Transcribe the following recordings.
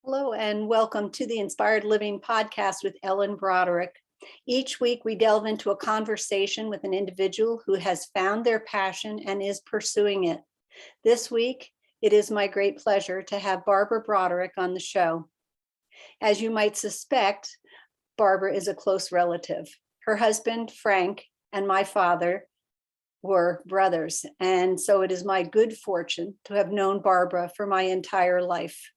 Hello and welcome to the Inspired Living podcast with Ellen Broderick. Each week we delve into a conversation with an individual who has found their passion and is pursuing it. This week, it is my great pleasure to have Barbara Broderick on the show. As you might suspect, Barbara is a close relative. Her husband, Frank, and my father were brothers, and so it is my good fortune to have known Barbara for my entire life.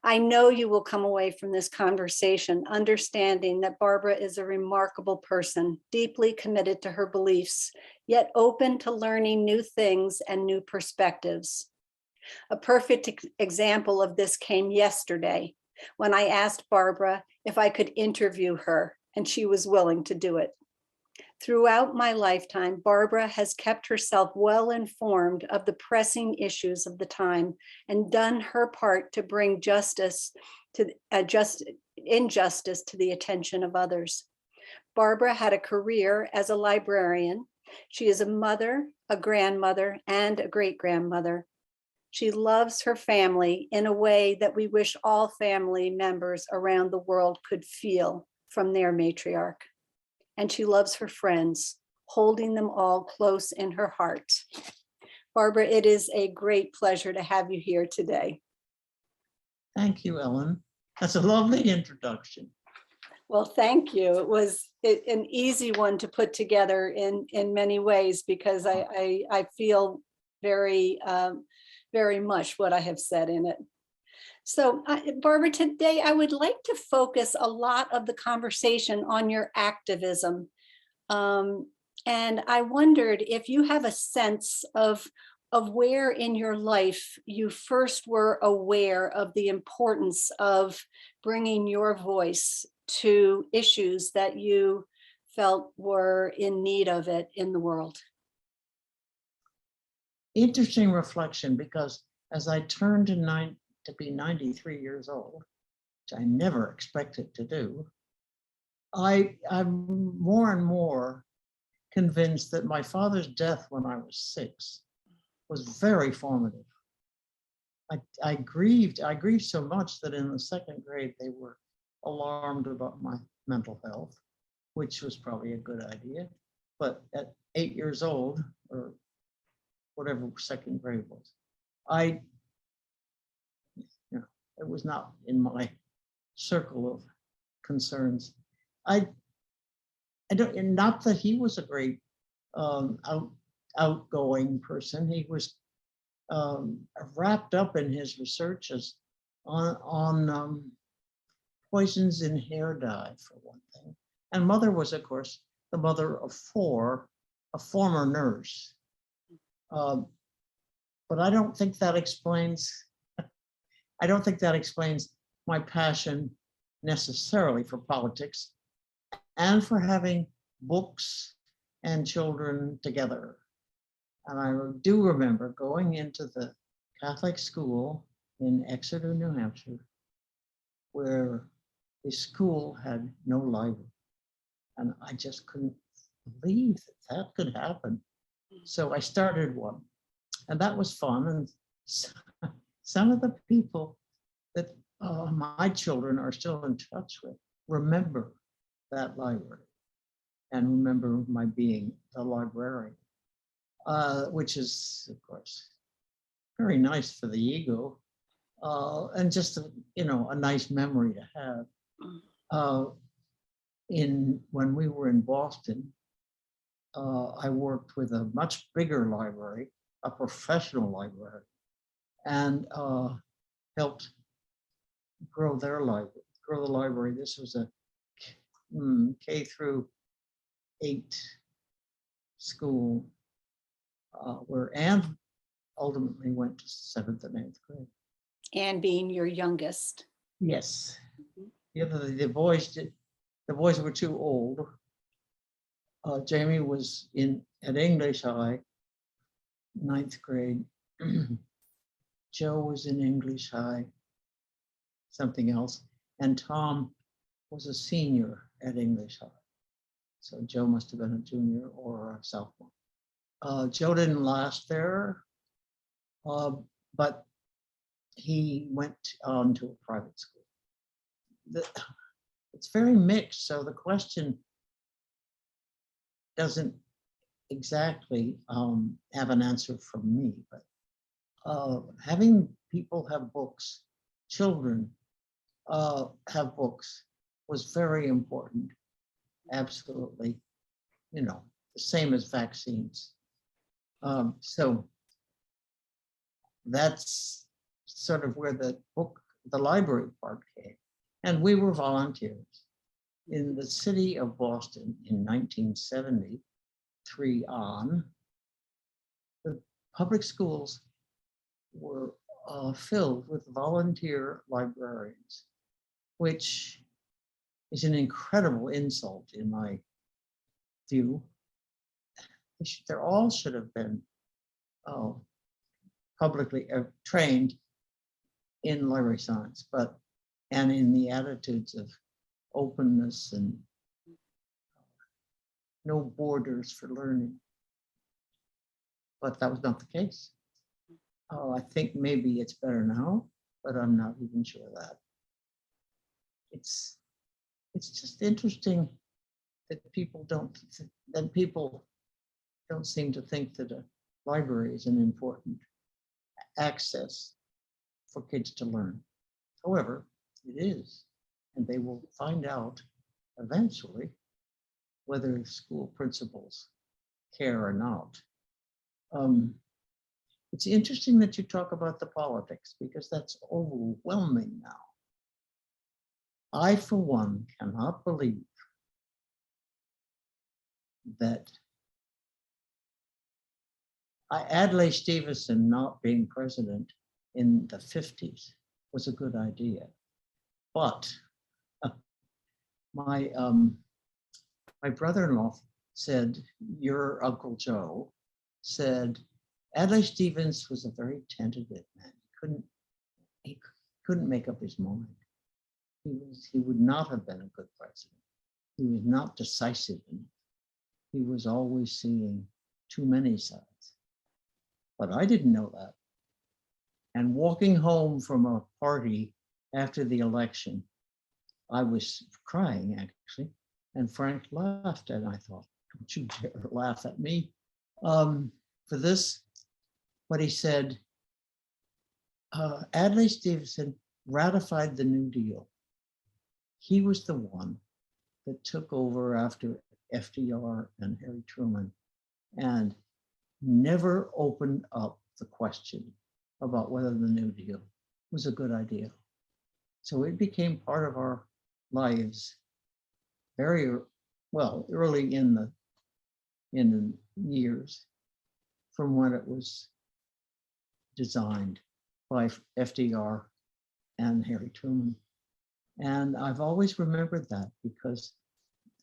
I know you will come away from this conversation understanding that Barbara is a remarkable person, deeply committed to her beliefs, yet open to learning new things and new perspectives. A perfect example of this came yesterday when I asked Barbara if I could interview her, and she was willing to do it. Throughout my lifetime, Barbara has kept herself well informed of the pressing issues of the time and done her part to bring injustice to the attention of others. Barbara had a career as a librarian. She is a mother, a grandmother, and a great-grandmother. She loves her family in a way that we wish all family members around the world could feel from their matriarch. And she loves her friends, holding them all close in her heart. Barbara, it is a great pleasure to have you here today. Thank you, Ellen. That's a lovely introduction. Well, thank you. It was an easy one to put together in many ways because I feel very much what I have said in it. So, Barbara, today I would like to focus a lot of the conversation on your activism. And I wondered if you have a sense of where in your life you first were aware of the importance of bringing your voice to issues that you felt were in need of it in the world. Interesting reflection, because as I turned to be 93 years old, which I never expected to do, I'm more and more convinced that my father's death when I was 6 was very formative. I grieved so much that in the second grade they were alarmed about my mental health, which was probably a good idea. But at 8 years old, or whatever second grade was, it was not in my circle of concerns. I don't, and not that he was a great outgoing person. He was wrapped up in his researches on poisons in hair dye, for one thing. And mother was, of course, the mother of 4, a former nurse. But I don't think that explains my passion necessarily for politics and for having books and children together. And I do remember going into the Catholic school in Exeter, New Hampshire, where the school had no library. And I just couldn't believe that could happen. So I started one, and that was fun. And some of the people that my children are still in touch with remember that library and remember my being the librarian, which is, of course, very nice for the ego, and just a nice memory to have. When we were in Boston, I worked with a much bigger library, a professional library, and helped grow the library. This was a K through 8 school where Anne ultimately went to 7th and 8th grade. Anne being your youngest. Yes. The boys were too old. Jamie was at English High, 9th grade. Joe was in English High, something else. And Tom was a senior at English High. So Joe must have been a junior or a sophomore. Joe didn't last there, but he went on to a private school. It's very mixed. So the question doesn't exactly have an answer from me, but having people have books, children have books was very important. Absolutely, the same as vaccines. So that's sort of where the library part came. And we were volunteers. In the city of Boston in 1973 on, the public schools were filled with volunteer librarians, which is an incredible insult in my view. They all should have been publicly trained in library science, and in the attitudes of openness and no borders for learning. But that was not the case. I think maybe it's better now, but I'm not even sure of that. It's just interesting that people don't seem to think that a library is an important access for kids to learn. However, it is, and they will find out eventually whether school principals care or not. It's interesting that you talk about the politics, because that's overwhelming now. I, for one, cannot believe that Adlai Stevenson not being president in the 50s was a good idea. But my brother-in-law said, your Uncle Joe said, Adlai Stevenson was a very tentative man. He couldn't make up his mind. He would not have been a good president. He was not decisive enough. He was always seeing too many sides. But I didn't know that. And walking home from a party after the election, I was crying, actually, and Frank laughed, and I thought, don't you dare laugh at me for this. But he said, Adlai Stevenson ratified the New Deal. He was the one that took over after FDR and Harry Truman and never opened up the question about whether the New Deal was a good idea. So it became part of our lives very well early in the years from when it was designed by FDR and Harry Truman. And I've always remembered that because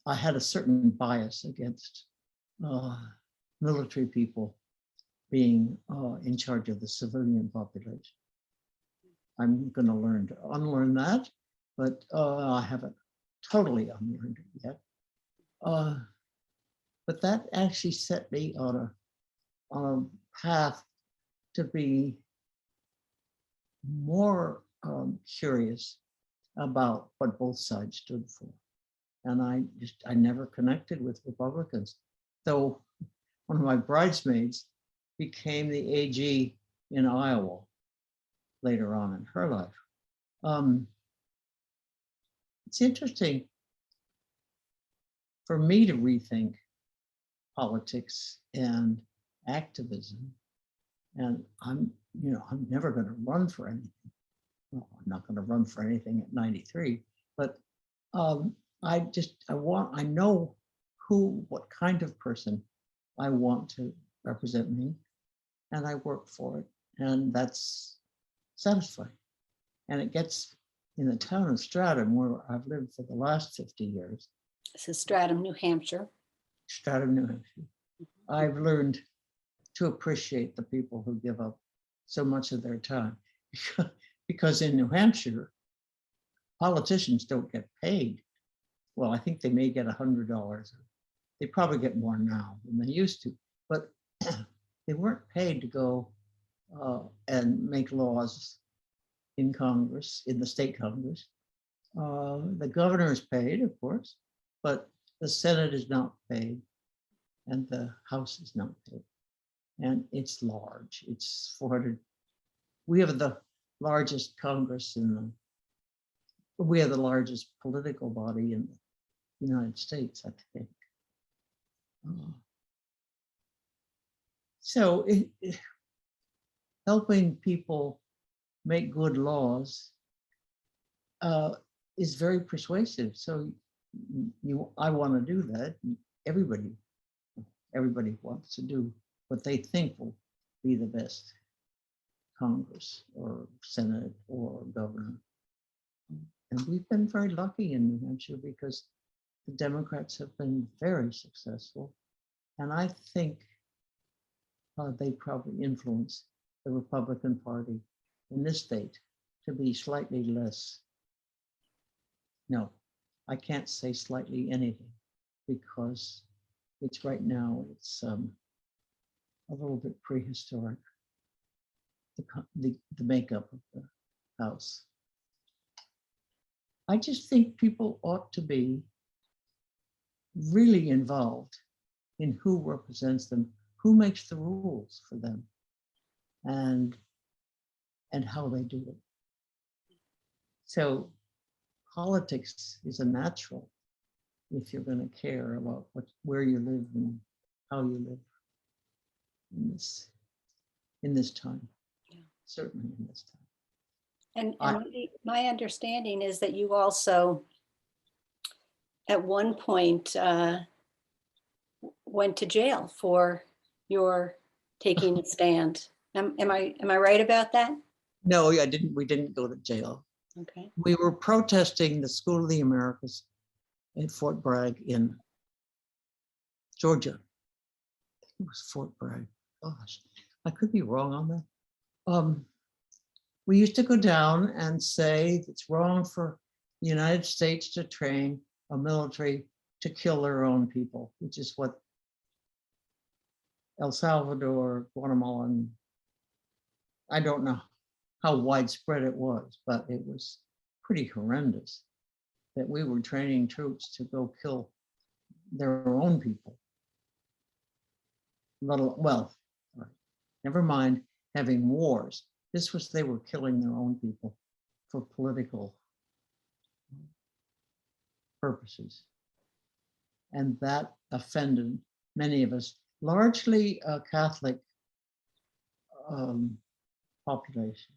I had a certain bias against military people being in charge of the civilian population. I'm going to learn to unlearn that, but I haven't totally unlearned it yet. But that actually set me on a path to be more curious about what both sides stood for. And I never connected with Republicans, though one of my bridesmaids became the AG in Iowa later on in her life. It's interesting for me to rethink politics and activism. And I'm never going to run for anything. Well, I'm not going to run for anything at 93, but I know what kind of person I want to represent me, and I work for it, and that's satisfying. And it gets in the town of Stratham, where I've lived for the last 50 years. This is Stratham, New Hampshire. Stratham, New Hampshire. I've learned to appreciate the people who give up so much of their time, because in New Hampshire, politicians don't get paid. Well, I think they may get $100. They probably get more now than they used to, but they weren't paid to go and make laws in Congress, in the state Congress. The governor is paid, of course, but the Senate is not paid and the House is not paid. And it's large. It's 400. We have the largest Congress we have the largest political body in the United States, I think. So helping people make good laws is very persuasive. So I want to do that. Everybody wants to do what they think will be the best Congress or Senate or governor. And we've been very lucky in New Hampshire because the Democrats have been very successful. And I think they probably influence the Republican Party in this state to be slightly less. No, I can't say slightly anything because it's right now, it's a little bit prehistoric, the makeup of the House. I just think people ought to be really involved in who represents them, who makes the rules for them, and how they do it. So politics is a natural if you're going to care about where you live and how you live in this time. Yeah. Certainly in this time. And my understanding is that you also, at one point, went to jail for your taking a stand. Am I right about that? No, I didn't. We didn't go to jail. Okay. We were protesting the School of the Americas at Fort Bragg in Georgia. I think it was Fort Bragg. Gosh, I could be wrong on that. We used to go down and say it's wrong for the United States to train a military to kill their own people, which is what El Salvador, Guatemala, and I don't know how widespread it was, but it was pretty horrendous that we were training troops to go kill their own people. Well, never mind having wars. This was, they were killing their own people for political purposes. And that offended many of us, largely a Catholic population.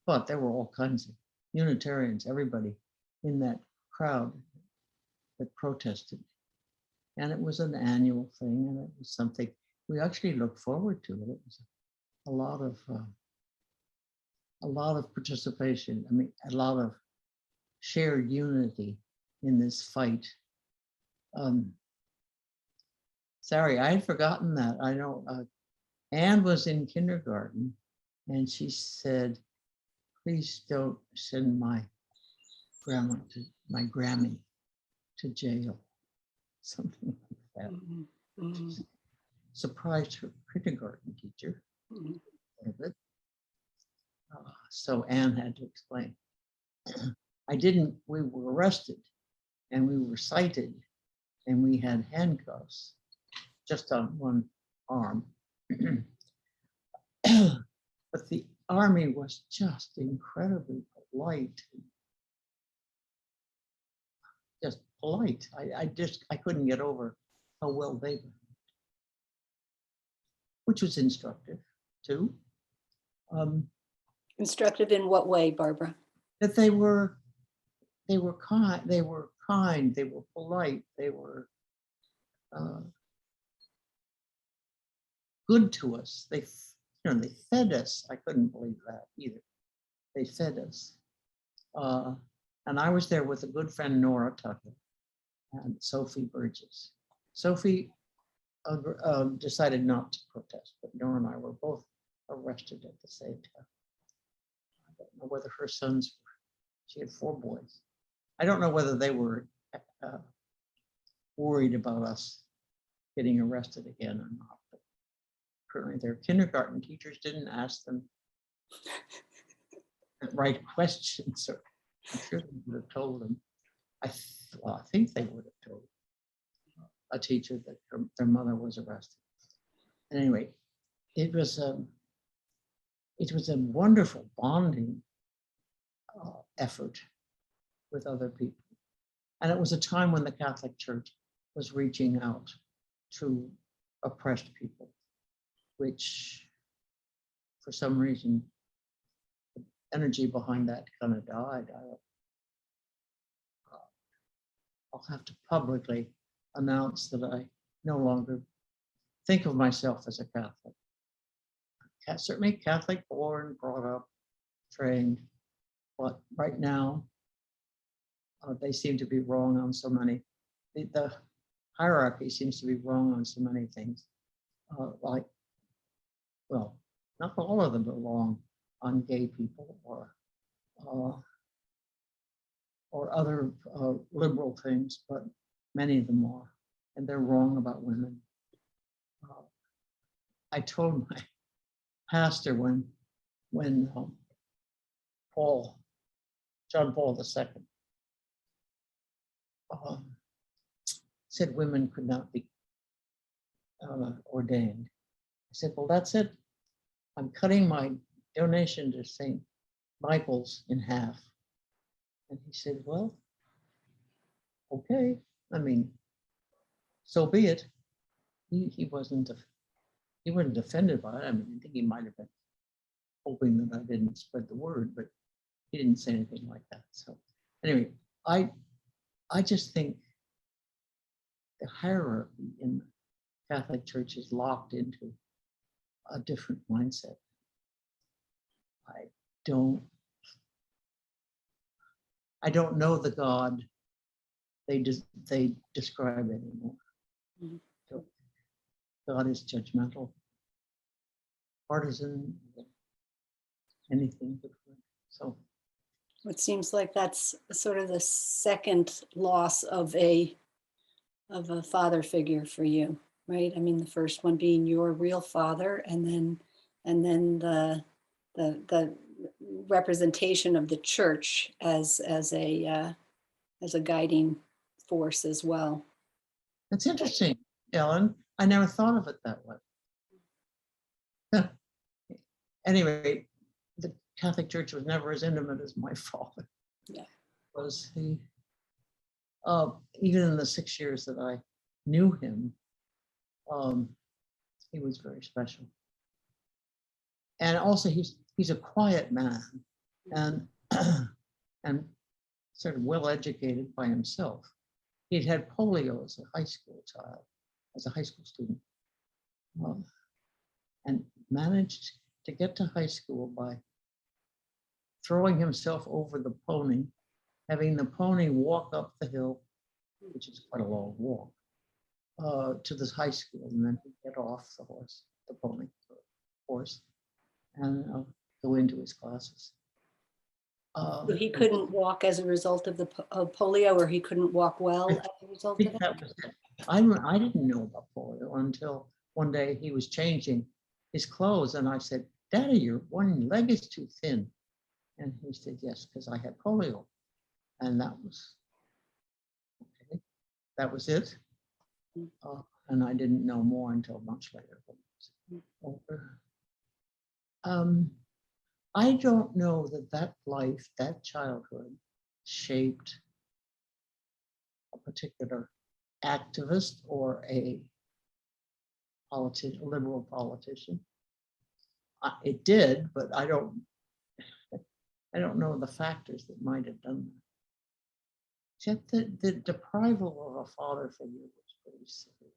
But there were all kinds of Unitarians, everybody in that crowd that protested. And it was an annual thing, and it was something we actually looked forward to. It was a lot of participation. I mean, a lot of shared unity in this fight. Sorry, I had forgotten that. I know Anne was in kindergarten, and she said, "Please don't send my Grammy to jail," something like that. Mm-hmm. Mm-hmm. Surprised her kindergarten teacher. Mm-hmm. So Anne had to explain. We were arrested and we were cited and we had handcuffs just on one arm. But the army was just incredibly polite. Just polite. I couldn't get over how well they were. Which was instructive too. Instructive in what way, Barbara? That they were kind, they were polite, they were good to us. They fed us. I couldn't believe that either. They fed us. And I was there with a good friend, Nora Tucker, and Sophie Burgess. Sophie decided not to protest, but Nora and I were both arrested at the same time. I don't know whether her sons were, she had 4 boys. I don't know whether they were worried about us getting arrested again or not, but currently their kindergarten teachers didn't ask them. right questions, or I'm sure they would have told them. Well, I think they would have told a teacher that their mother was arrested. At any rate, it was a wonderful bonding effort with other people. And it was a time when the Catholic Church was reaching out to oppressed people, which for some reason, the energy behind that kind of died. I'll have to publicly announce that I no longer think of myself as a Catholic. Certainly Catholic, born, brought up, trained, but right now they seem to be wrong on so many. The hierarchy seems to be wrong on so many things. Like, well, not all of them are wrong on gay people or other liberal things, but many of them are, and they're wrong about women. I told my pastor when John Paul II said women could not be ordained. I said, well, that's it. I'm cutting my donation to St. Michael's in half. And he said, well, okay. I mean, so be it. He wasn't offended by it. I mean, I think he might have been hoping that I didn't spread the word, but he didn't say anything like that. So anyway, I just think the hierarchy in the Catholic Church is locked into a different mindset. I don't know the God they describe anymore. Mhm. So God is judgmental, partisan, anything but good. So It seems like that's sort of the second loss of a father figure for you, right? I mean, the first one being your real father, and then the representation of the church as a guiding force as well. it's interesting, Ellen. I never thought of it that way. Anyway, the Catholic Church was never as intimate as my father. Yeah. Was he? Even in the 6 years that I knew him, he was very special. And also, he's a quiet man, and and sort of well educated by himself. He'd had polio as a high school child, as a high school student, and managed to get to high school by throwing himself over the pony, having the pony walk up the hill, which is quite a long walk, to this high school, and then he'd get off the horse, and go into his classes. So he couldn't walk as a result of of polio, or he couldn't walk well as a result of it? That was it. I didn't know about polio until one day he was changing his clothes, and I said, "Daddy, your one leg is too thin." And he said, "Yes, because I had polio." And that was okay. That was it. And I didn't know more until much later. I don't know that life, that childhood, shaped a particular activist or a liberal politician. It did, but I don't know the factors that might have done that. Except that the deprival of a father figure was pretty severe.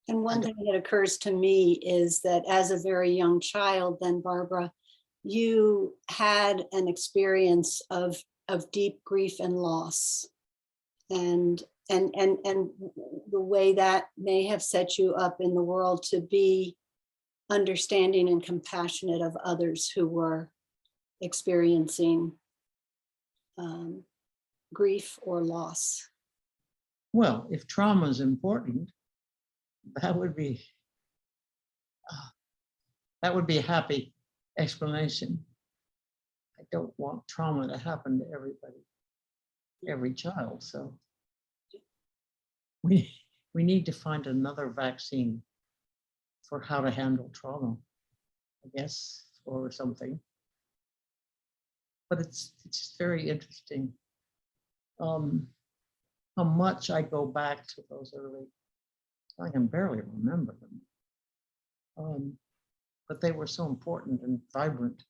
And one thing that occurs to me is that as a very young child, then Barbara, you had an experience of deep grief and loss, and the way that may have set you up in the world to be understanding and compassionate of others who were experiencing grief or loss. Well, if trauma is important, that would be a happy explanation. I don't want trauma to happen to everybody, every child. So we need to find another vaccine for how to handle trauma, I guess, or something. But it's very interesting how much I go back to those early. I can barely remember them, but they were so important and vibrant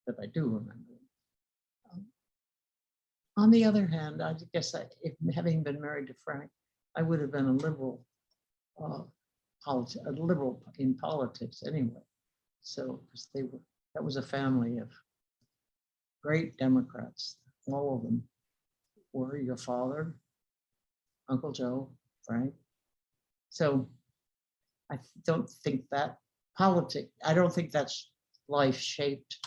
that I do remember them. On the other hand, I guess if having been married to Frank, I would have been a liberal in politics anyway. So because that was a family of great Democrats. All of them were your father, Uncle Joe, Frank. So I don't think that I don't think that's life shaped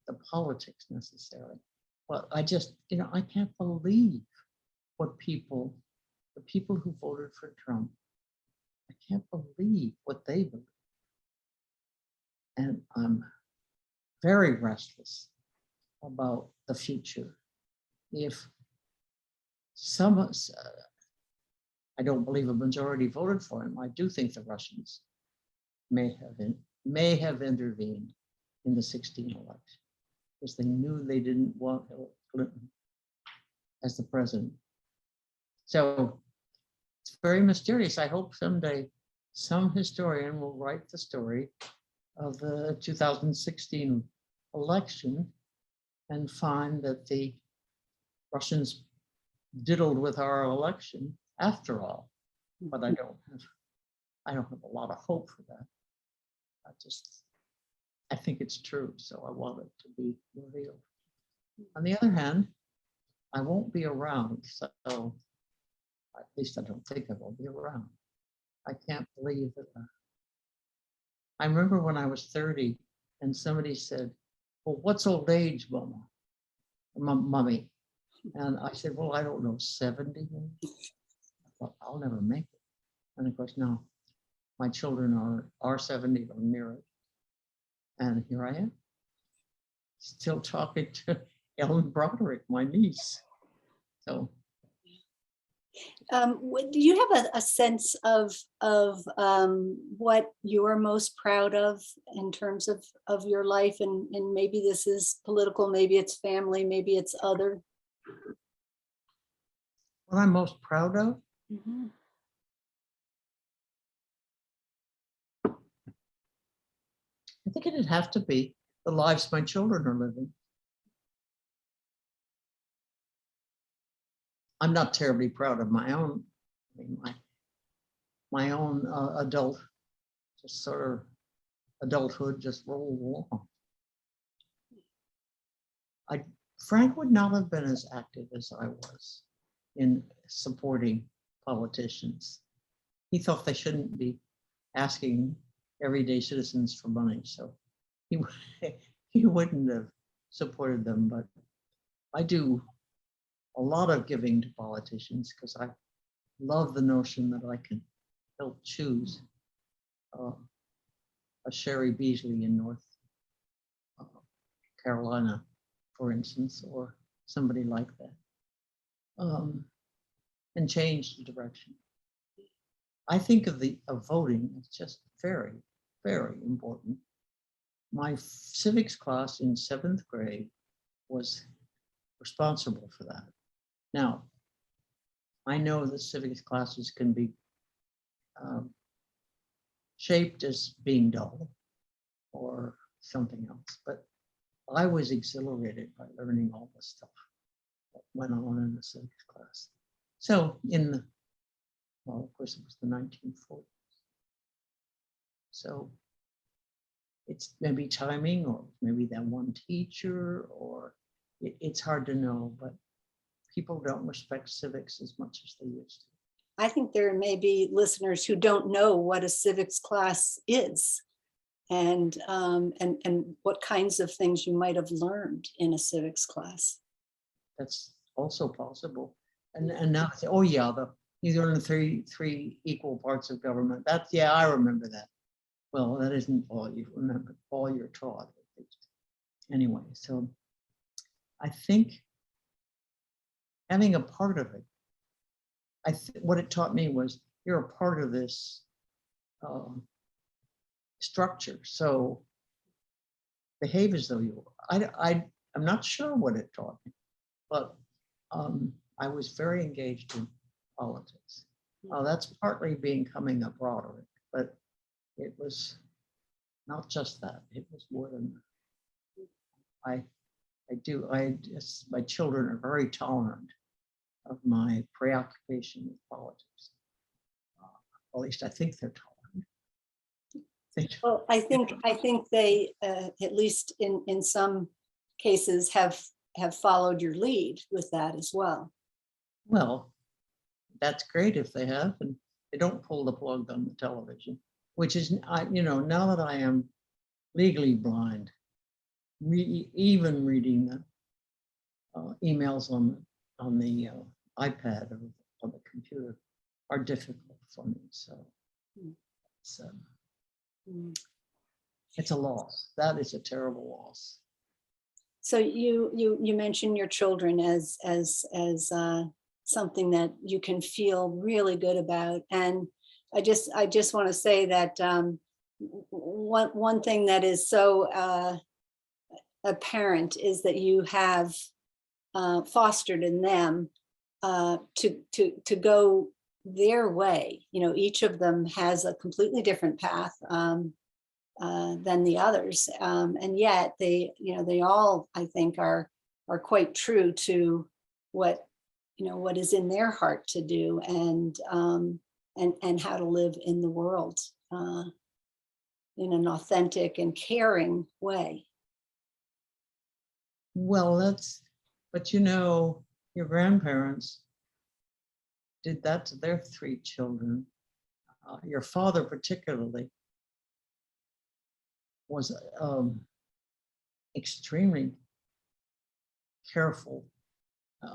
the politics necessarily. But I just, I can't believe what the people who voted for Trump, I can't believe what they believe. And I'm very restless about the future. If some of us, I don't believe a majority voted for him. I do think the Russians may have intervened in the 2016 election because they knew they didn't want Hillary Clinton as the president. So it's very mysterious. I hope someday some historian will write the story of the 2016 election and find that the Russians diddled with our election after all. But I don't have a lot of hope for that. I think it's true, so I want it to be revealed. On the other hand, I won't be around, so at least I don't think I will be around. I can't believe that. I remember when I was 30 and somebody said, well, what's old age, Mummy? And I said, well, I don't know, 70 maybe? I thought, I'll never make it. And of course, no, my children are 70 or near it. And here I am, still talking to Ellen Broderick, my niece. So. Do you have a sense of what you're most proud of in terms of your life? And maybe this is political, maybe it's family, maybe it's other. What I'm most proud of? Mm-hmm. I think it'd have to be the lives my children are living. I'm not terribly proud of my own, my own adulthood just rolled along. Frank would not have been as active as I was in supporting politicians. He thought they shouldn't be asking everyday citizens for money, so he wouldn't have supported them. But I do a lot of giving to politicians because I love the notion that I can help choose a Sherry Beasley in North Carolina, for instance, or somebody like that, and change the direction. I think of voting as just very, very important. My civics class in 7th grade was responsible for that. Now, I know that civics classes can be shaped as being dull or something else, but I was exhilarated by learning all the stuff that went on in the civics class. So well, of course, it was the 1940s. So it's maybe timing, or maybe that one teacher, or it's hard to know, but people don't respect civics as much as they used to. I think there may be listeners who don't know what a civics class is and what kinds of things you might have learned in a civics class. That's also possible. And now say, oh yeah, you learn three equal parts of government. Yeah, I remember that. Well, that isn't all you remember, all you're taught. anyway, so I think having a part of it, what it taught me was you're a part of this structure. So behave as though you are. I'm not sure what it taught me, but I was very engaged in politics. That's partly becoming a Broderick, but it was not just that. It was more than that. My children are very tolerant of my preoccupation with politics. At least I think they're tolerant. Well, I think they, at least in some cases, have followed your lead with that as well. Well, that's great if they have, and they don't pull the plug on the television, which is, now that I am legally blind, even reading the emails on the iPad or on the computer are difficult for me. So it's a loss. That is a terrible loss. So you mentioned your children as something that you can feel really good about, and I just want to say that one thing that is so apparent is that you have fostered in them to go their way. Each of them has a completely different path than the others, and yet they all, I think, are quite true to what is in their heart to do, and how to live in the world in an authentic and caring way. Well, but your grandparents did that to their 3 children. Your father particularly was extremely careful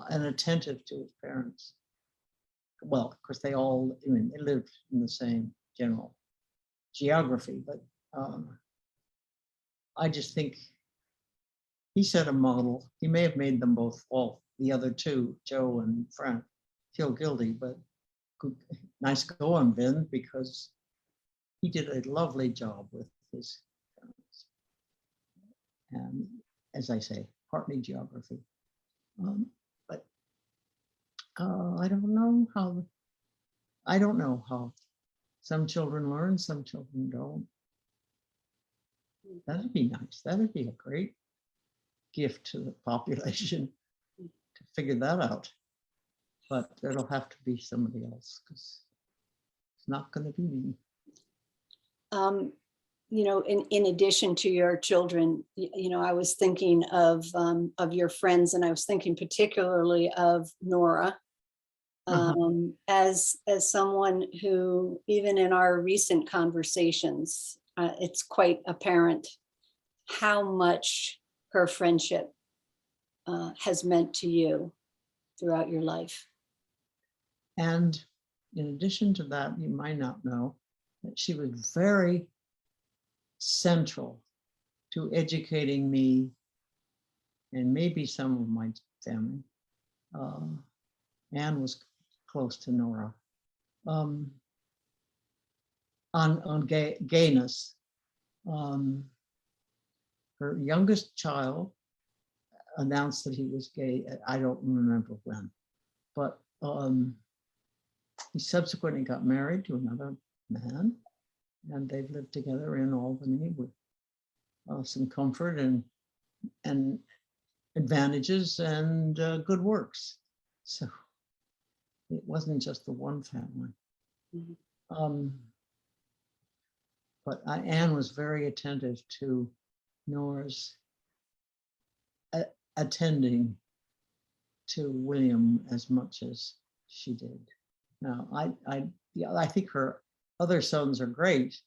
and attentive to his parents. Well, of course, they lived in the same general geography, but I just think he set a model. He may have made them both, the other 2, Joe and Frank, feel guilty, but nice going, Vin, because he did a lovely job with his parents. And as I say, partly geography. But I don't know how some children learn, some children don't. That'd be nice. That'd be a great gift to the population to figure that out. But it'll have to be somebody else, because it's not going to be me. In addition to your children, I was thinking of your friends, and I was thinking particularly of Nora, as someone who, even in our recent conversations, it's quite apparent how much her friendship has meant to you throughout your life. And in addition to that, you might not know that she was very central to educating me and maybe some of my family. Anne was close to Nora on gayness. Her youngest child announced that he was gay. I don't remember when, but he subsequently got married to another man, and they've lived together in Albany with some comfort and advantages and good works. So it wasn't just the one family. Mm-hmm. But Anne was very attentive to Nora's attending to William as much as she did. Now, I think her other sons are great.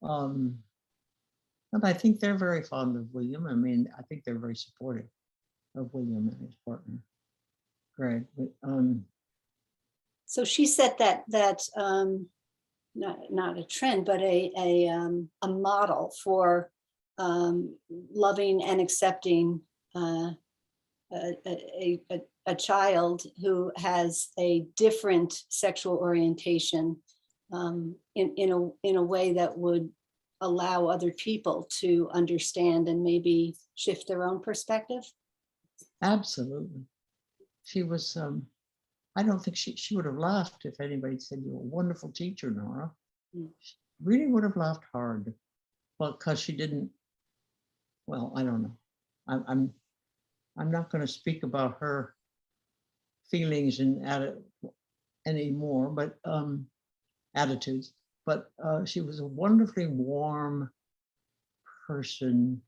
And I think they're very fond of William. I mean, I think they're very supportive of William and his partner, Greg. But, so she set that not a trend, but a model for loving and accepting a child who has a different sexual orientation in a way that would allow other people to understand and maybe shift their own perspective. Absolutely. She was, I don't think she would have laughed if anybody said, "You're a wonderful teacher, Nora." She really would have laughed hard. Well, because she didn't, well, I don't know. I'm not going to speak about her feelings and anymore, but attitudes. But she was a wonderfully warm person,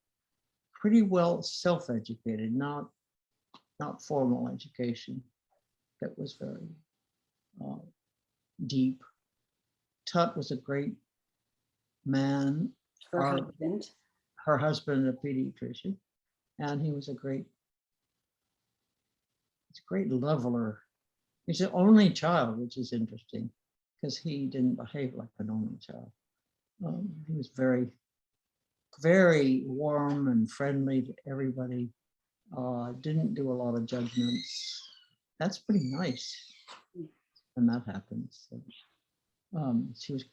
pretty well self-educated, not formal education. That was very deep. Tut was a great man. Her husband, a pediatrician, and he was a great leveler. He's the only child, which is interesting because he didn't behave like an only child. He was very, very warm and friendly to everybody. Didn't do a lot of judgments. That's pretty nice when that happens. So, she was,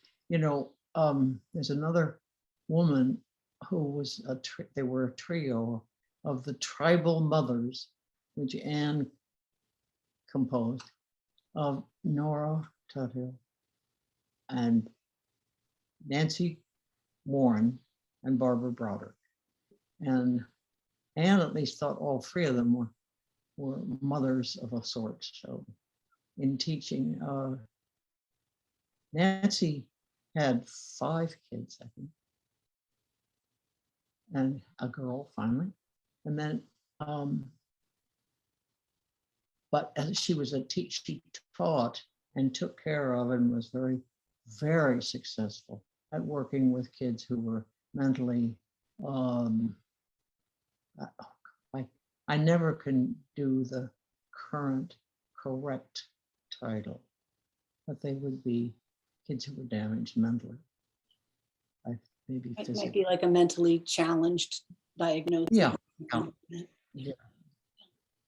there's another woman who was they were a trio of the tribal mothers, which Anne composed, of Nora Tuthill and Nancy Warren and Barbara Broderick. And Anne at least thought all three of them were mothers of a sort. So in teaching, Nancy had 5 kids, I think, and a girl finally. And then, but as she was a teacher, she taught and took care of and was very, very successful at working with kids who were mentally, I never can do the current correct title, but they would be kids who were damaged mentally. Maybe It physically. might be like a mentally challenged diagnosis. Yeah. Yeah.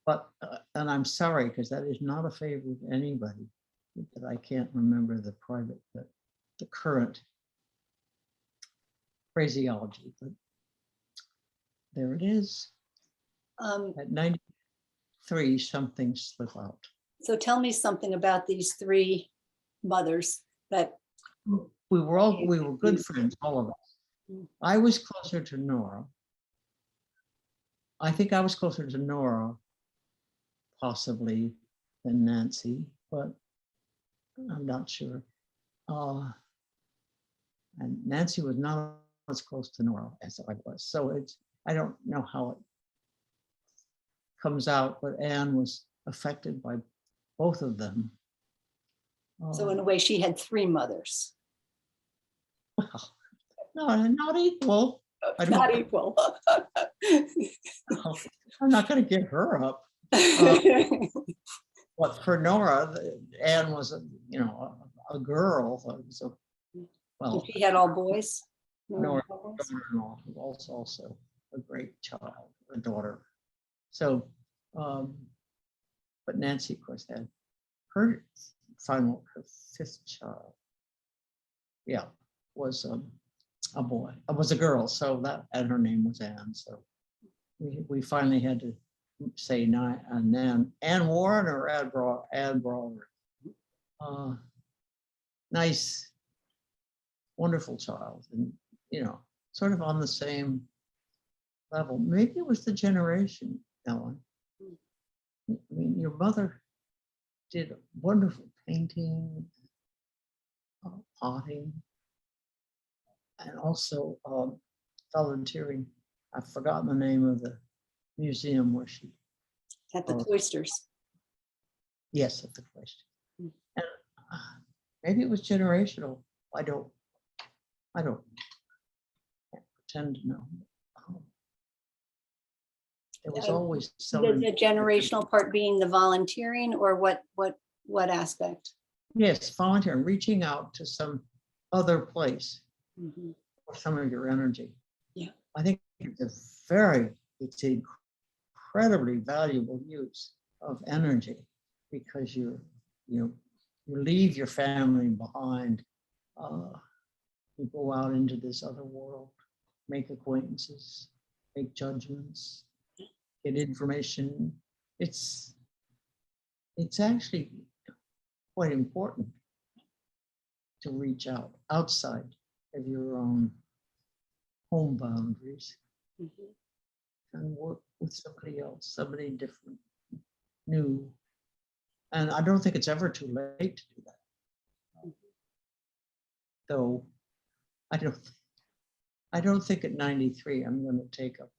But, and I'm sorry, because that is not a favor of anybody, that I can't remember the current phraseology, but there it is. At 93, something slip out. So tell me something about these 3 mothers that We were good friends, all of us. I was closer to Nora. I think I was closer to Nora, possibly, than Nancy, but I'm not sure. And Nancy was not as close to Nora as I was. So I don't know how it comes out, but Anne was affected by both of them. so in a way she had 3 mothers. Well, no, not equal. Not equal. I'm not going to get her up. But for Nora, Anne was a girl. So, well, she had all boys. Nora's daughter-in-law was also a great child, a daughter. So, but Nancy, of course, had her 5th child. Yeah, was a boy. It was a girl. So and her name was Anne. So we finally had to say Anne Warren or Anne Broderick. Nice, wonderful child, and sort of on the same level. Maybe it was the generation, Ellen. I mean, your mother did wonderful painting, potting, and also volunteering. I've forgotten the name of the museum where she. At the cloisters. Yes, at the cloisters. And maybe it was generational. I don't pretend to know. There was always someone. The generational part being the volunteering, or what aspect? Yes, volunteering, reaching out to some other place for some of your energy. Yeah. I think it's incredibly valuable use of energy, because you leave your family behind. You go out into this other world, make acquaintances, make judgments, get information. It's actually quite important to reach out outside of your own home boundaries Mhm. and work with somebody else, somebody different, new. And I don't think it's ever too late to do that. Though I don't think at 93 I'm going to take up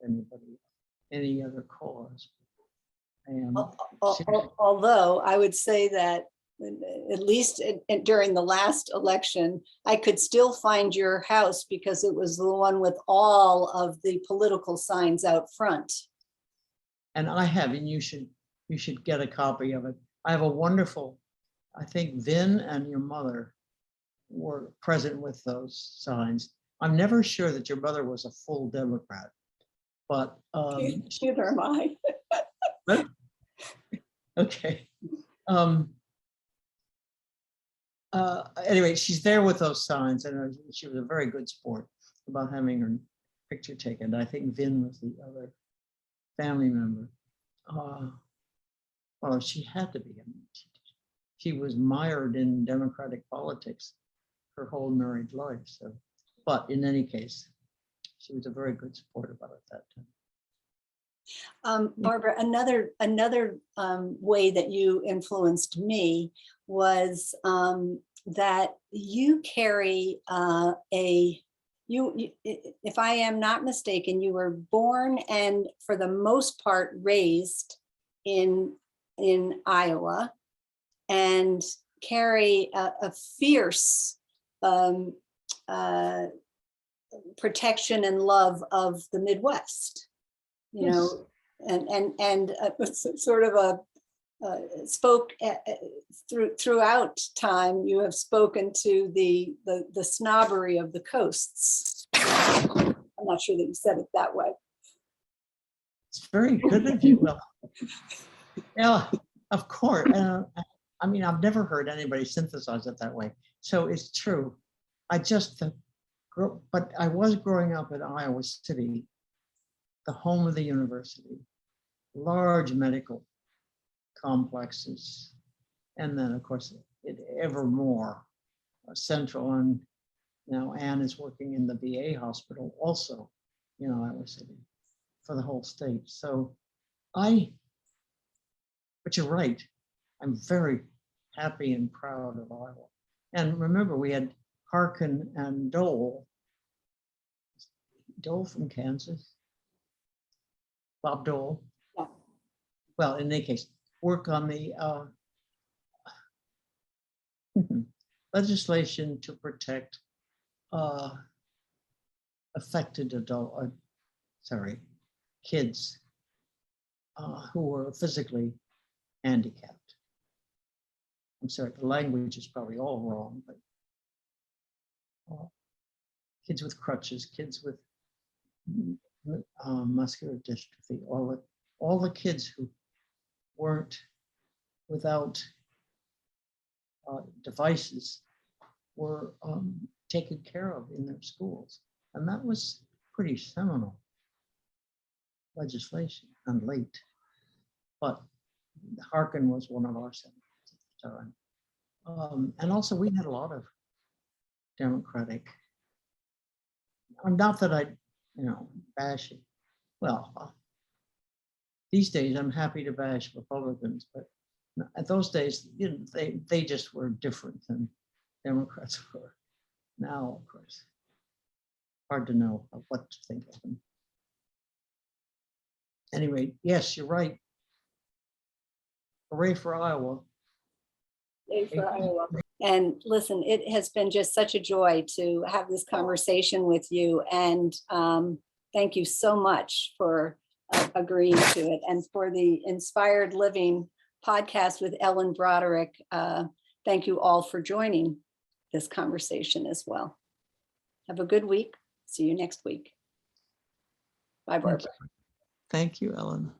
any other cause. I am Although I would say that at least during the last election, I could still find your house because it was the one with all of the political signs out front. and I have, and you should get a copy of it. I have a wonderful, I think Vin and your mother were present with those signs. I'm never sure that your mother was a full Democrat, but Neither am I. okay. Anyway, she's there with those signs, and she was a very good sport about having her picture taken. I think Vin was the other family member. Well, she had to be. I mean, she was mired in Democratic politics her whole married life. So, but in any case, she was a very good sport about it that time. Barbara, another way that you influenced me was that you carry if I am not mistaken, you were born and for the most part raised in Iowa, and carry a fierce protection and love of the Midwest. You Yes. know, and sort of a spoke throughout time. You have spoken to the snobbery of the coasts. I'm not sure that you said it that way. It's very good of you. Well, yeah, of course. I mean, I've never heard anybody synthesize it that way. So it's true. But I was growing up in Iowa City, the home of the university, large medical complexes, and then of course ever more central. And now Anne is working in the VA hospital also in Iowa City for the whole state. So but you're right, I'm very happy and proud of Iowa. And remember, we had Harkin and Dole from Kansas, Bob Dole. Yeah. Well, in any case, work on the legislation to protect affected kids who were physically handicapped. I'm sorry, the language is probably all wrong, but kids with crutches, kids with muscular dystrophy, all the kids who weren't without devices were taken care of in their schools. And that was pretty seminal legislation and late. But Harkin was one of our senators at the time. And also we had a lot of Democratic, not that I, bash it. Well, these days I'm happy to bash Republicans, but at those days, they just were different than Democrats were. Now, of course, hard to know what to think of them. Anyway, yes, you're right. Hooray for Iowa. Yay for Iowa. And listen, it has been just such a joy to have this conversation with you. And thank you so much for agreeing to it, and for the Inspired Living podcast with Ellen Broderick. Thank you all for joining this conversation as well. Have a good week. See you next week. Bye, Barbara. Thank you, Ellen.